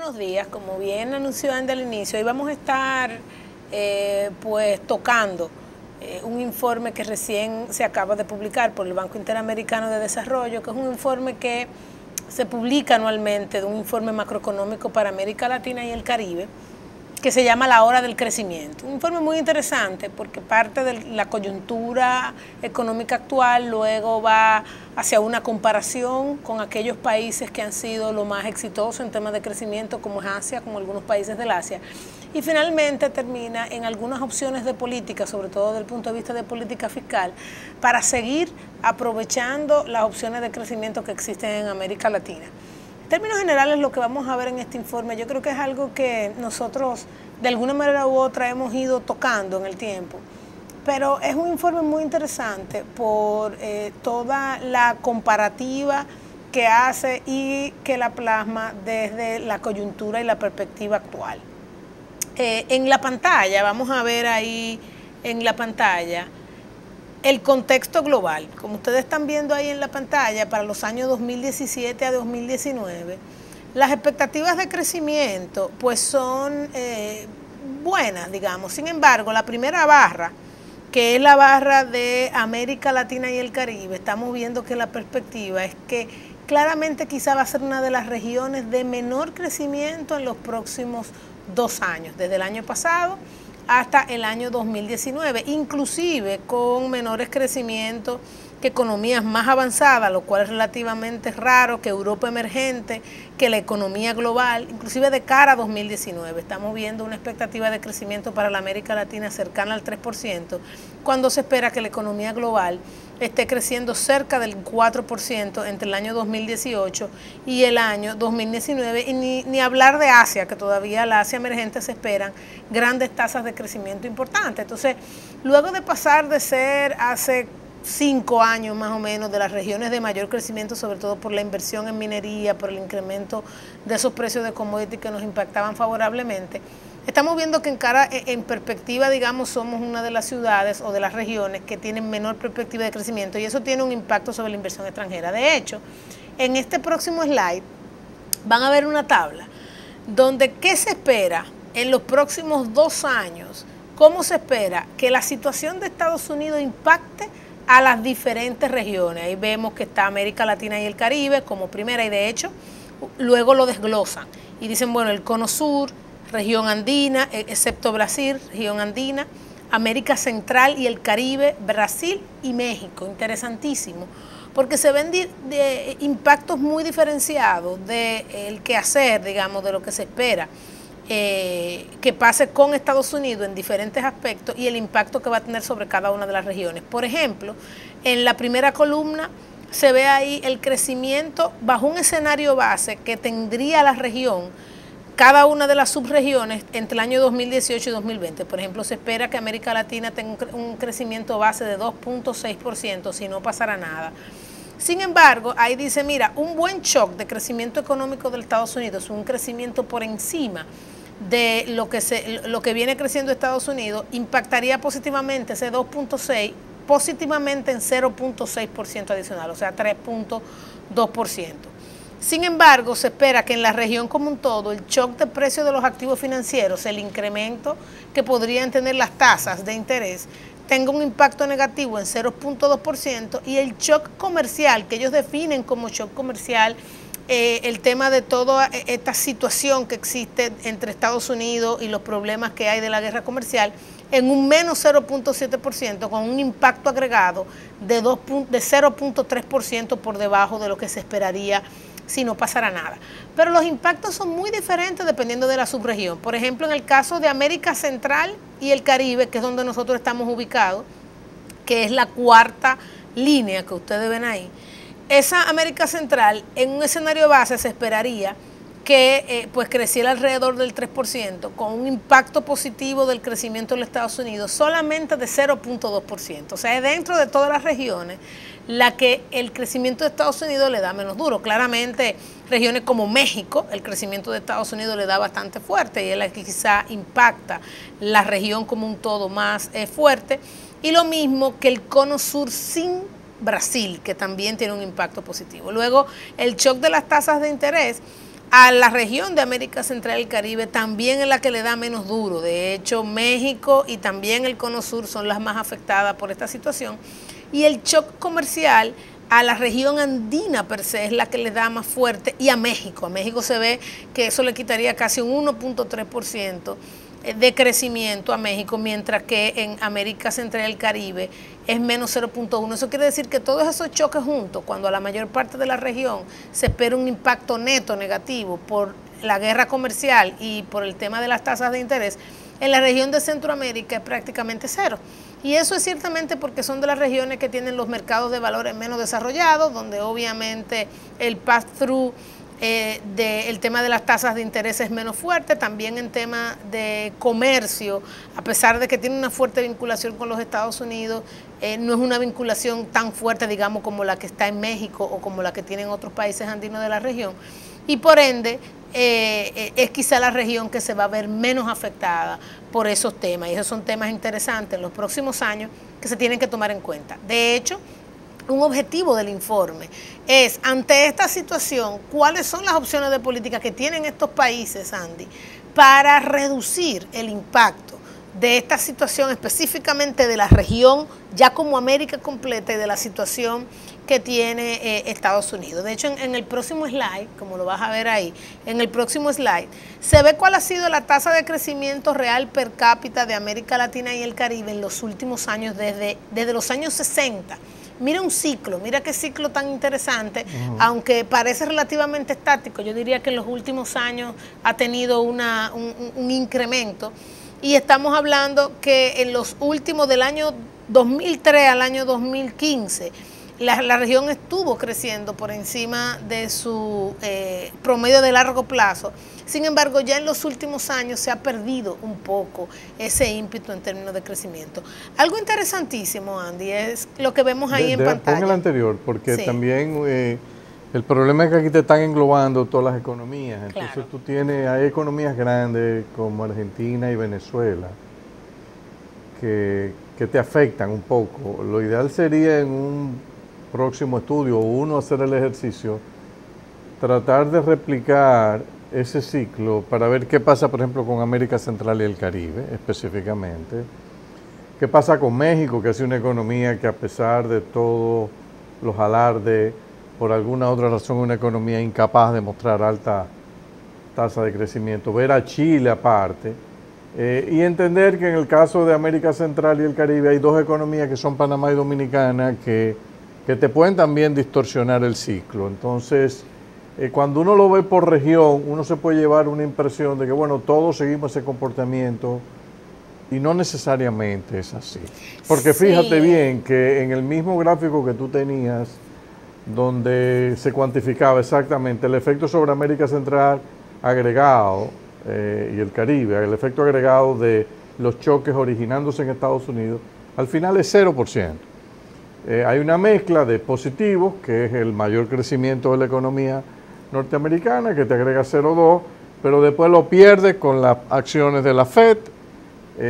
buenos días. Como bien anunció Andy al inicio, hoy vamos a estar pues tocando un informe que recién se acaba de publicar por el Banco Interamericano de Desarrollo, que es un informe que se publica anualmente, de un informe macroeconómico para América Latina y el Caribe, que se llama La Hora del Crecimiento. Un informe muy interesante porque parte de la coyuntura económica actual, luego va hacia una comparación con aquellos países que han sido lo más exitosos en temas de crecimiento, como es Asia, como algunos países del Asia, y finalmente termina en algunas opciones de política, sobre todo desde el punto de vista de política fiscal, para seguir aprovechando las opciones de crecimiento que existen en América Latina. En términos generales, lo que vamos a ver en este informe, yo creo que es algo que nosotros de alguna manera u otra hemos ido tocando en el tiempo, pero es un informe muy interesante por toda la comparativa que hace y que la plasma desde la coyuntura y la perspectiva actual. En la pantalla, vamos a ver ahí en la pantalla el contexto global. Como ustedes están viendo ahí en la pantalla, para los años 2017 a 2019, las expectativas de crecimiento pues son buenas, digamos. Sin embargo, la primera barra, que es la barra de América Latina y el Caribe, estamos viendo que la perspectiva es que claramente quizá va a ser una de las regiones de menor crecimiento en los próximos 2 años, desde el año pasado hasta el año 2019, inclusive con menores crecimientos que economías más avanzadas, lo cual es relativamente raro, que Europa emergente, que la economía global, inclusive de cara a 2019. Estamos viendo una expectativa de crecimiento para la América Latina cercana al 3%, cuando se espera que la economía global esté creciendo cerca del 4% entre el año 2018 y el año 2019, y ni hablar de Asia, que todavía la Asia emergente se esperan grandes tasas de crecimiento importantes. Entonces, luego de pasar de ser hace 5 años más o menos de las regiones de mayor crecimiento, sobre todo por la inversión en minería, por el incremento de esos precios de commodities que nos impactaban favorablemente, estamos viendo que en perspectiva, digamos, somos una de las ciudades o de las regiones que tienen menor perspectiva de crecimiento, y eso tiene un impacto sobre la inversión extranjera. De hecho, en este próximo slide van a ver una tabla donde qué se espera en los próximos 2 años, cómo se espera que la situación de Estados Unidos impacte a las diferentes regiones. Ahí vemos que está América Latina y el Caribe como primera, y de hecho luego lo desglosan y dicen, bueno, el cono sur, región andina, excepto Brasil, región andina, América Central y el Caribe, Brasil y México. Interesantísimo, porque se ven impactos muy diferenciados del quehacer, digamos, de lo que se espera que pase con Estados Unidos en diferentes aspectos y el impacto que va a tener sobre cada una de las regiones. Por ejemplo, en la primera columna se ve ahí el crecimiento bajo un escenario base que tendría la región, cada una de las subregiones, entre el año 2018 y 2020. Por ejemplo, se espera que América Latina tenga un crecimiento base de 2.6% si no pasara nada. Sin embargo, ahí dice, mira, un buen shock de crecimiento económico de Estados Unidos, un crecimiento por encima de lo que viene creciendo Estados Unidos, impactaría positivamente ese 2.6, positivamente en 0.6% adicional, o sea, 3.2%. Sin embargo, se espera que en la región como un todo, el shock de precios de los activos financieros, el incremento que podrían tener las tasas de interés, tenga un impacto negativo en 0.2%, y el shock comercial, que ellos definen como shock comercial, el tema de toda esta situación que existe entre Estados Unidos y los problemas que hay de la guerra comercial, en un menos 0.7%, con un impacto agregado de 0.3% por debajo de lo que se esperaría si no pasara nada. Pero los impactos son muy diferentes dependiendo de la subregión. Por ejemplo, en el caso de América Central y el Caribe, que es donde nosotros estamos ubicados, que es la cuarta línea que ustedes ven ahí, esa América Central, en un escenario base se esperaría que pues creciera alrededor del 3%, con un impacto positivo del crecimiento de los Estados Unidos solamente de 0.2%. O sea, es dentro de todas las regiones la que el crecimiento de Estados Unidos le da menos duro. Claramente, regiones como México, el crecimiento de Estados Unidos le da bastante fuerte y es la que quizá impacta la región como un todo más fuerte. Y lo mismo que el cono sur sin Brasil, que también tiene un impacto positivo. Luego, el shock de las tasas de interés a la región de América Central y Caribe también es la que le da menos duro. De hecho, México y también el Cono Sur son las más afectadas por esta situación. Y el shock comercial a la región andina per se es la que le da más fuerte, y a México. A México se ve que eso le quitaría casi un 1.3% de crecimiento a México, mientras que en América Central y el Caribe es menos 0.1. Eso quiere decir que todos esos choques juntos, cuando a la mayor parte de la región se espera un impacto neto negativo por la guerra comercial y por el tema de las tasas de interés, en la región de Centroamérica es prácticamente cero. Y eso es ciertamente porque son de las regiones que tienen los mercados de valores menos desarrollados, donde obviamente el pass-through el tema de las tasas de interés es menos fuerte. También en tema de comercio, a pesar de que tiene una fuerte vinculación con los Estados Unidos, no es una vinculación tan fuerte, digamos, como la que está en México o como la que tienen otros países andinos de la región. Y por ende, es quizá la región que se va a ver menos afectada por esos temas. Y esos son temas interesantes en los próximos años que se tienen que tomar en cuenta. De hecho, un objetivo del informe es, ante esta situación, cuáles son las opciones de política que tienen estos países, Andy, para reducir el impacto de esta situación, específicamente de la región, ya como América completa, y de la situación que tiene Estados Unidos. De hecho, en el próximo slide, como lo vas a ver ahí, en el próximo slide, se ve cuál ha sido la tasa de crecimiento real per cápita de América Latina y el Caribe en los últimos años, desde los años 60. Mira un ciclo, mira qué ciclo tan interesante, aunque parece relativamente estático. Yo diría que en los últimos años ha tenido un incremento, y estamos hablando que en los últimos, del año 2003 al año 2015, la región estuvo creciendo por encima de su promedio de largo plazo. Sin embargo, ya en los últimos años se ha perdido un poco ese ímpetu en términos de crecimiento. Algo interesantísimo, Andy, es lo que vemos ahí en pantalla. Pon el anterior, porque sí, también el problema es que aquí te están englobando todas las economías. Entonces claro, hay economías grandes como Argentina y Venezuela que te afectan un poco. Lo ideal sería en un próximo estudio, uno hacer el ejercicio, tratar de replicar ese ciclo para ver qué pasa, por ejemplo, con América Central y el Caribe, específicamente. ¿Qué pasa con México, que es una economía que, a pesar de todos los alardes, por alguna otra razón, una economía incapaz de mostrar alta tasa de crecimiento? Ver a Chile aparte, y entender que en el caso de América Central y el Caribe hay dos economías que son Panamá y Dominicana que te pueden también distorsionar el ciclo. Entonces, cuando uno lo ve por región, uno se puede llevar una impresión de que, bueno, todos seguimos ese comportamiento, y no necesariamente es así. Porque fíjate bien que en el mismo gráfico que tú tenías, donde se cuantificaba exactamente el efecto sobre América Central agregado y el Caribe, el efecto agregado de los choques originándose en Estados Unidos, al final es 0%. Hay una mezcla de positivos, que es el mayor crecimiento de la economía norteamericana, que te agrega 0,2, pero después lo pierde con las acciones de la FED,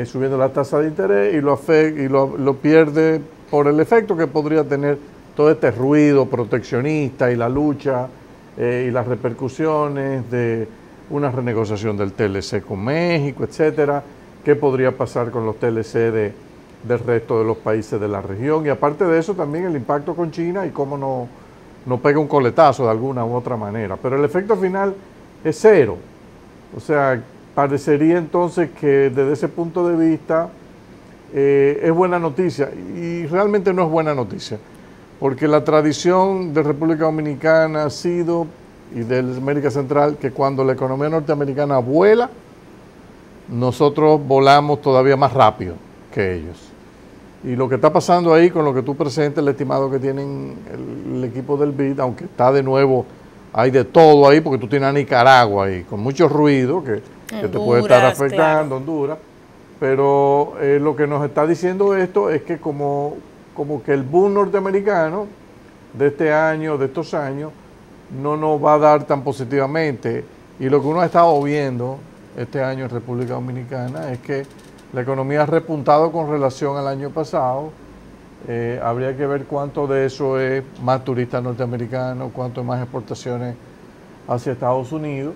subiendo la tasa de interés, y lo pierde por el efecto que podría tener todo este ruido proteccionista y la lucha y las repercusiones de una renegociación del TLC con México, etcétera. ¿Qué podría pasar con los TLC del resto de los países de la región? Y aparte de eso, también el impacto con China y cómo no pega un coletazo de alguna u otra manera. Pero el efecto final es cero. O sea, parecería entonces que desde ese punto de vista es buena noticia, y realmente no es buena noticia, porque la tradición de República Dominicana ha sido, y de América Central, que cuando la economía norteamericana vuela, nosotros volamos todavía más rápido que ellos. Y lo que está pasando ahí con lo que tú presentas, el estimado que tienen el equipo del BID, aunque está de nuevo, hay de todo ahí, porque tú tienes a Nicaragua ahí, con mucho ruido, que te puede estar afectando, Honduras, pero lo que nos está diciendo esto es que como que el boom norteamericano de este año, de estos años, no nos va a dar tan positivamente. Y lo que uno ha estado viendo este año en República Dominicana es que la economía ha repuntado con relación al año pasado. Habría que ver cuánto de eso es más turistas norteamericanos, cuánto es más exportaciones hacia Estados Unidos,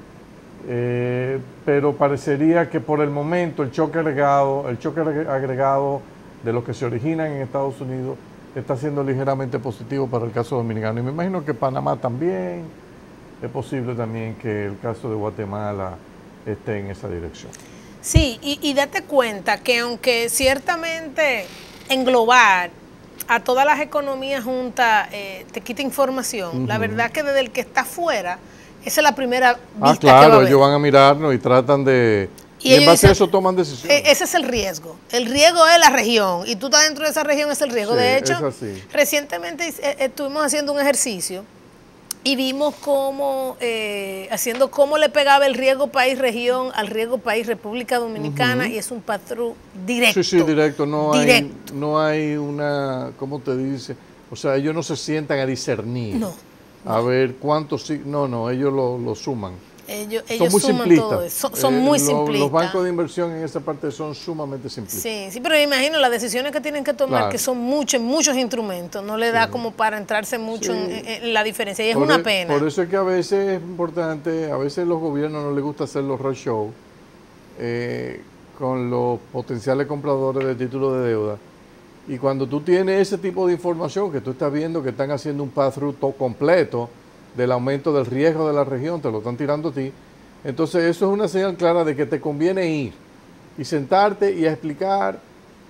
pero parecería que por el momento el choque agregado de los que se originan en Estados Unidos está siendo ligeramente positivo para el caso dominicano. Y me imagino que Panamá también, es posible también que el caso de Guatemala esté en esa dirección. Sí, y date cuenta que aunque ciertamente englobar a todas las economías juntas te quita información, la verdad que desde el que está afuera, esa es la primera vista claro, que va a ver. Ellos van a mirarnos y tratan de... Y en base a eso toman decisiones. Ese es el riesgo. El riesgo es la región. Y tú estás dentro de esa región, es el riesgo. Sí, de hecho, recientemente estuvimos haciendo un ejercicio y vimos cómo le pegaba el riesgo país-región al riesgo país-República Dominicana, y es un patrón directo. Sí, directo. No hay una, ¿cómo te dice? O sea, ellos no se sientan a discernir. No. A ver cuántos sí. No, ellos lo suman. Ellos son muy suman simplistas. todo eso. Son muy simplistas. Los bancos de inversión en esa parte son sumamente simplistas. Sí, pero me imagino las decisiones que tienen que tomar, claro, que son muchos instrumentos, no le da como para entrarse mucho en la diferencia, y es una pena. Por eso es que a veces es importante, a veces los gobiernos no les gusta hacer los roadshow con los potenciales compradores de títulos de deuda. Y cuando tú tienes ese tipo de información, que tú estás viendo que están haciendo un pass-through completo del aumento del riesgo de la región, te lo están tirando a ti, entonces eso es una señal clara de que te conviene ir y sentarte y a explicar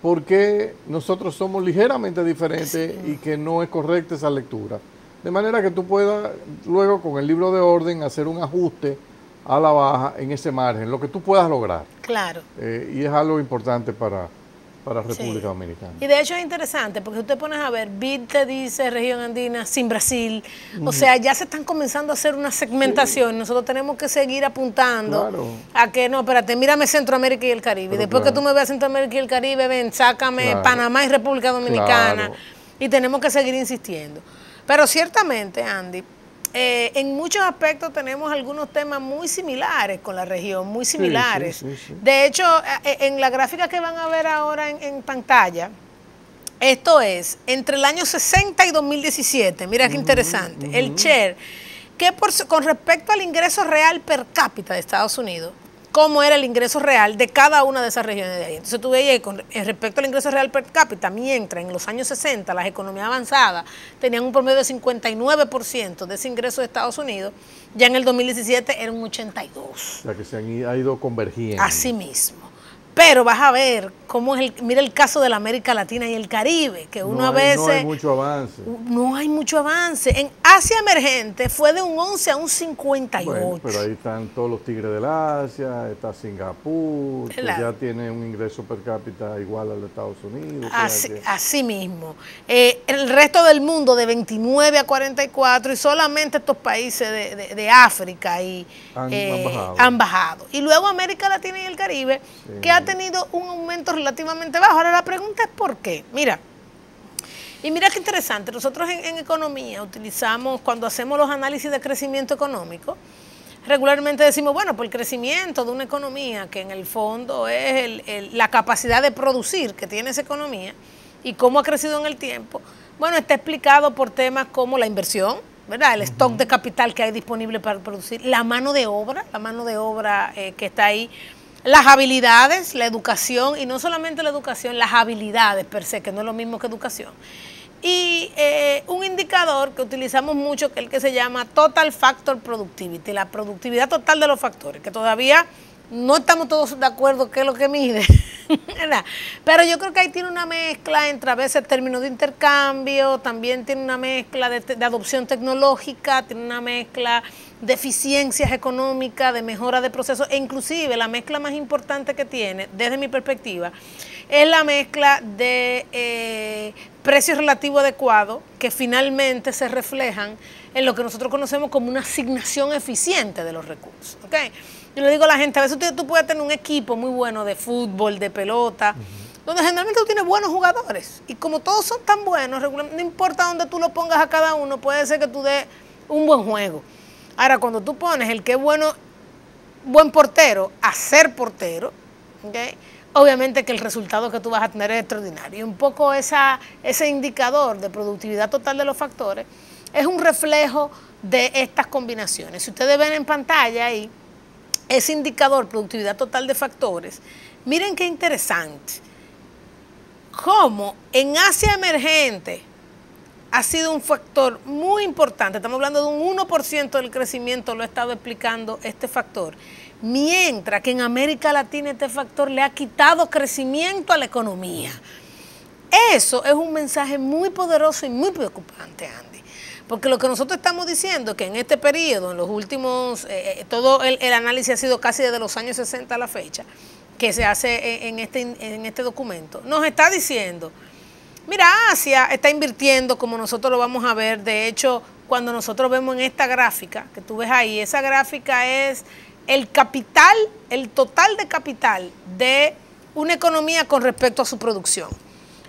por qué nosotros somos ligeramente diferentes y que no es correcta esa lectura. De manera que tú puedas luego con el libro de orden hacer un ajuste a la baja en ese margen, lo que tú puedas lograr. Claro. Y es algo importante para República Dominicana. Y de hecho es interesante, porque usted pones a ver, BID te dice región andina sin Brasil, o sea, ya se están comenzando a hacer una segmentación, nosotros tenemos que seguir apuntando a que, no, espérate, mírame Centroamérica y el Caribe, y después que tú me veas Centroamérica y el Caribe, ven, sácame Panamá y República Dominicana, y tenemos que seguir insistiendo. Pero ciertamente, Andy, en muchos aspectos tenemos algunos temas muy similares con la región, muy similares. Sí. De hecho, en la gráfica que van a ver ahora en pantalla, esto es entre el año 60 y 2017, mira qué interesante, el share, que con respecto al ingreso real per cápita de Estados Unidos, cómo era el ingreso real de cada una de esas regiones de ahí. Entonces tú veías con respecto al ingreso real per cápita, mientras en los años 60 las economías avanzadas tenían un promedio de 59% de ese ingreso de Estados Unidos, ya en el 2017 era un 82%. O sea que se ha ido convergiendo. Así mismo. Pero vas a ver cómo es mira el caso de la América Latina y el Caribe, que uno a veces... No hay mucho avance. No hay mucho avance. En Asia emergente fue de un 11 a un 58. Bueno, pero ahí están todos los tigres del Asia, está Singapur, que ya tiene un ingreso per cápita igual al de Estados Unidos. Así mismo. El resto del mundo de 29 a 44 y solamente estos países de África han bajado. Y luego América Latina y el Caribe, que ha tenido un aumento relativamente bajo. Ahora la pregunta es ¿por qué? Mira qué interesante, nosotros en economía utilizamos, cuando hacemos los análisis de crecimiento económico, regularmente decimos, bueno, por el crecimiento de una economía, que en el fondo es la capacidad de producir que tiene esa economía y cómo ha crecido en el tiempo, bueno, está explicado por temas como la inversión, ¿verdad? El stock de capital que hay disponible para producir, la mano de obra que está ahí, las habilidades, la educación, y no solamente la educación, las habilidades per se, que no es lo mismo que educación. Y un indicador que utilizamos mucho, que es el que se llama Total Factor Productivity, la productividad total de los factores, que todavía no estamos todos de acuerdo qué es lo que mide, ¿verdad? Pero yo creo que ahí tiene una mezcla entre a veces términos de intercambio, también tiene una mezcla de adopción tecnológica, tiene una mezcla de eficiencias económicas, de mejora de procesos, e inclusive la mezcla más importante que tiene, desde mi perspectiva, es la mezcla de precios relativos adecuados que finalmente se reflejan en lo que nosotros conocemos como una asignación eficiente de los recursos, ¿okay? Yo le digo a la gente, a veces tú puedes tener un equipo muy bueno de fútbol, de pelota, donde generalmente tú tienes buenos jugadores, y como todos son tan buenos, no importa dónde tú lo pongas a cada uno, puede ser que tú des un buen juego. Ahora, cuando tú pones el que es buen portero a ser portero, ¿okay? Obviamente que el resultado que tú vas a tener es extraordinario. Y un poco ese indicador de productividad total de los factores es un reflejo de estas combinaciones. Si ustedes ven en pantalla ahí, ese indicador, productividad total de factores, miren qué interesante. Cómo en Asia emergente ha sido un factor muy importante. Estamos hablando de un 1% del crecimiento, lo he estado explicando este factor. Mientras que en América Latina este factor le ha quitado crecimiento a la economía. Eso es un mensaje muy poderoso y muy preocupante, Andy. Porque lo que nosotros estamos diciendo es que en este periodo, en los últimos, todo el análisis ha sido casi desde los años 60 a la fecha, que se hace en este documento, nos está diciendo, mira, Asia está invirtiendo como nosotros lo vamos a ver. De hecho, cuando nosotros vemos en esta gráfica, que tú ves ahí, esa gráfica es el capital, el total de capital de una economía con respecto a su producción.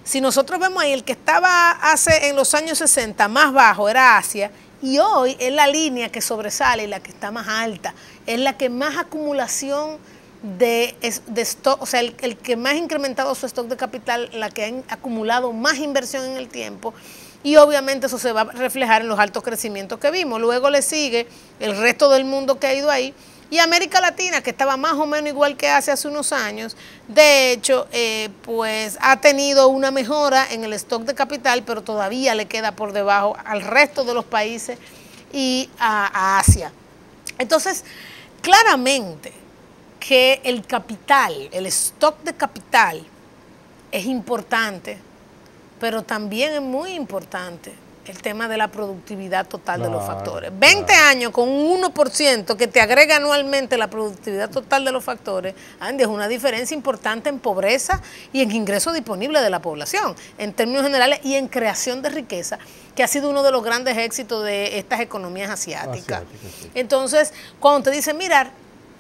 Si nosotros vemos ahí, el que estaba en los años 60 más bajo era Asia, y hoy es la línea que sobresale y la que está más alta, es la que más acumulación de stock, o sea, el que más ha incrementado su stock de capital, la que ha acumulado más inversión en el tiempo, y obviamente eso se va a reflejar en los altos crecimientos que vimos. Luego le sigue el resto del mundo que ha ido ahí, y América Latina, que estaba más o menos igual que hace unos años. De hecho, pues ha tenido una mejora en el stock de capital, pero todavía le queda por debajo al resto de los países y a Asia. Entonces, claramente que el capital, el stock de capital es importante, pero también es muy importante el tema de la productividad total de los factores. 20 años con un 1% que te agrega anualmente la productividad total de los factores, Andy, es una diferencia importante en pobreza y en ingreso disponible de la población, en términos generales, y en creación de riqueza, que ha sido uno de los grandes éxitos de estas economías asiáticas. Sí. Entonces, cuando te dicen, mira,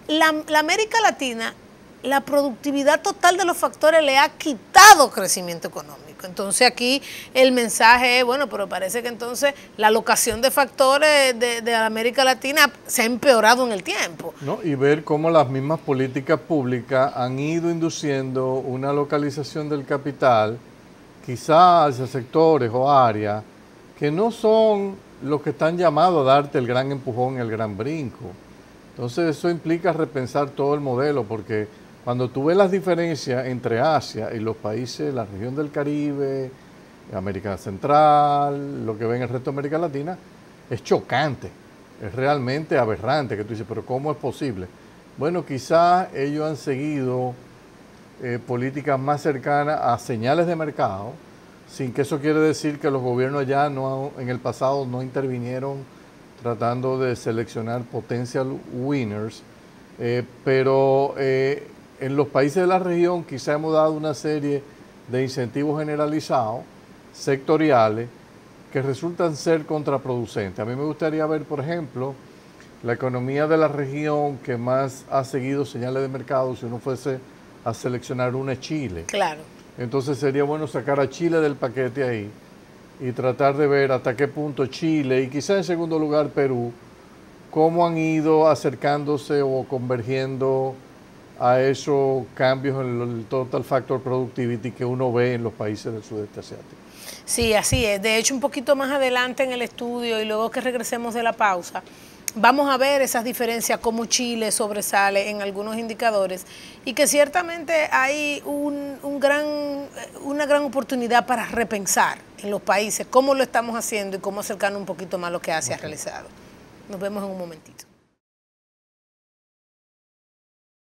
la América Latina, la productividad total de los factores le ha quitado crecimiento económico. Entonces aquí el mensaje es, bueno, pero parece que entonces la alocación de factores de la América Latina se ha empeorado en el tiempo. ¿No? Y ver cómo las mismas políticas públicas han ido induciendo una localización del capital, quizás hacia sectores o áreas que no son los que están llamados a darte el gran empujón, el gran brinco. Entonces eso implica repensar todo el modelo, porque cuando tú ves las diferencias entre Asia y los países de la región del Caribe, América Central, lo que ven el resto de América Latina, es chocante, es realmente aberrante, que tú dices, pero ¿cómo es posible? Bueno, quizás ellos han seguido políticas más cercanas a señales de mercado, sin que eso quiere decir que los gobiernos allá en el pasado no intervinieron tratando de seleccionar potential winners, pero en los países de la región quizá hemos dado una serie de incentivos generalizados, sectoriales, que resultan ser contraproducentes. A mí me gustaría ver, por ejemplo, la economía de la región que más ha seguido señales de mercado, si uno fuese a seleccionar una, es Chile. Claro. Entonces sería bueno sacar a Chile del paquete ahí y tratar de ver hasta qué punto Chile y quizá en segundo lugar Perú, cómo han ido acercándose o convergiendo a esos cambios en el total factor productivity que uno ve en los países del sudeste asiático. Sí, así es. De hecho, un poquito más adelante en el estudio y luego que regresemos de la pausa, vamos a ver esas diferencias, cómo Chile sobresale en algunos indicadores y que ciertamente hay una gran oportunidad para repensar en los países cómo lo estamos haciendo y cómo acercarnos un poquito más a lo que Asia ha realizado. Nos vemos en un momentito.